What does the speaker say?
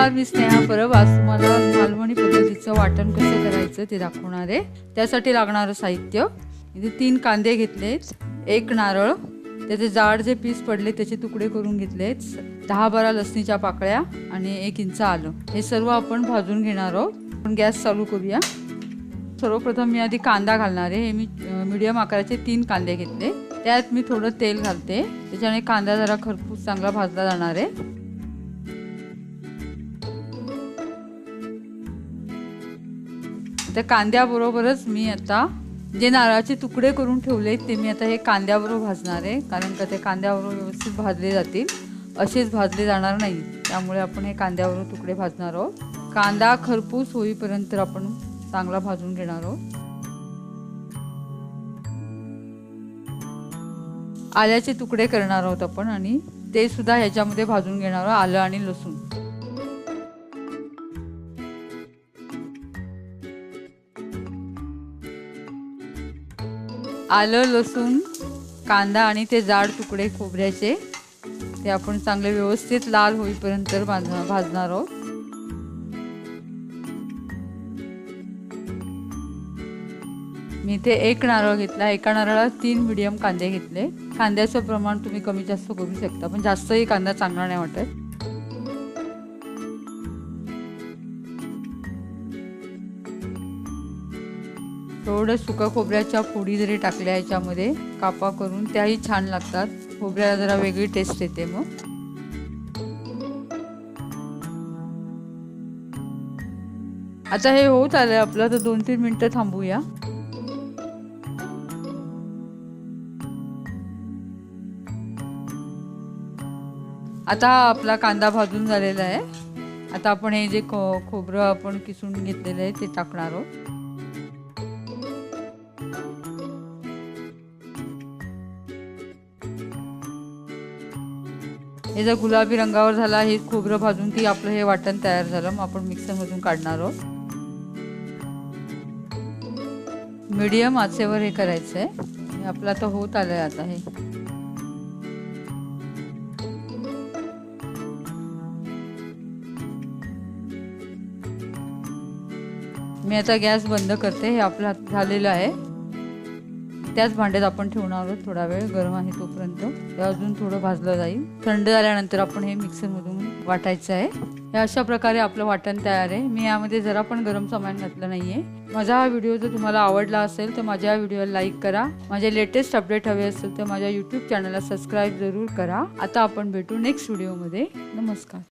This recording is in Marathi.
नमस्कार, मी स्नेहा परब। आज तुम्हाला मालवणी पद्धतीचं वाटण कसं करायचं ते दाखवणार आहे। त्यासाठी लागणारं साहित्य इथे 3 कांदे घेतलेत, 1 नारळ, त्याचे जाड जे पीस पडले त्याचे तुकडे करून घेतलेत, 10-12 लसणीच्या पाकळ्या आणि 1 इंच आलं। हे सर्व आपण भाजून घेणार आहोत। आपण गॅस चालू करूया। सर्वप्रथम मी आधी कांदा घालणार आहे। हे मी मीडियम आकाराचे 3 कांदे घेतले, त्यात मी थोडं तेल घालते, त्याच्याने कांदा जरा खरपूस चांगला भाजला जाणार आहे। त्या कांद्याबरोबरच मी आता जे नारळाचे तुकडे करून ठेवले ते मी आता हे कांद्याबरोबर भाजणार आहे, कारण का ते कांद्याबरोबर व्यवस्थित भाजले जातील, असेच भाजले जाणार नाही। त्यामुळे आपण हे कांद्याबरोबर तुकडे भाजणार आहोत। कांदा खरपूस होईपर्यंत आपण चांगला भाजून घेणार आहोत। आल्याचे तुकडे करणार आहोत आपण आणि ते सुद्धा ह्याच्यामध्ये भाजून घेणार आहोत, आलं आणि लसूण। आलं, लसूण, कांदा आणि ते जाड तुकडे खोबऱ्याचे ते आपण चांगले व्यवस्थित लाल होईपर्यंत भाजणार आहोत। मी इथे 1 नारळ घेतला, एका नारळात 3 मीडियम कांदे घेतले। कांद्याचं प्रमाण तुम्ही कमी जास्त करू शकता, पण जास्तही कांदा चांगला नाही वाटत। थोडं सुका खोबऱ्याच्या फोडी जरी टाकल्या याच्यामध्ये कापा करून, त्याही छान लागतात। खोबऱ्याला जरा वेगळी टेस्ट येते। मग आता हे होत आलंय आपलं, तर 2-3 मिनिटं थांबूया। आता आपला कांदा भाजून झालेला आहे। आता आपण हे जे खोबरं आपण किसून घेतलेलं आहे ते टाकणार आहोत। हे जर गुलाबी रंगावर झाला हे खोबरं भाजून की आपलं हे वाटण तयार झालं। मग आपण मिक्सरमधून काढणार आहोत। मीडियम आचेवर हे करायचं आहे। आपलं आता होत आलंय। आता हे मी आता गॅस बंद करते। हे आपलं झालेलं आहे। त्याच भांड्यात आपण ठेवणार आहोत, थोडा वेळ गरम आहे तोपर्यंत ते अजून थोडं भाजलं जाईल। थंड झाल्यानंतर आपण हे मिक्सरमधून वाटायचं आहे। हे अशा प्रकारे आपलं वाटण तयार आहे। मी यामध्ये जरा पण गरम सामान घातलं नाहीये। माझा हा व्हिडिओ जर तुम्हाला आवडला असेल तर माझ्या व्हिडिओला लाईक करा। माझे लेटेस्ट अपडेट हवे असेल तर माझ्या YouTube चॅनलला सबस्क्राईब जरूर करा। आता आपण भेटू नेक्स्ट व्हिडिओमध्ये। नमस्कार।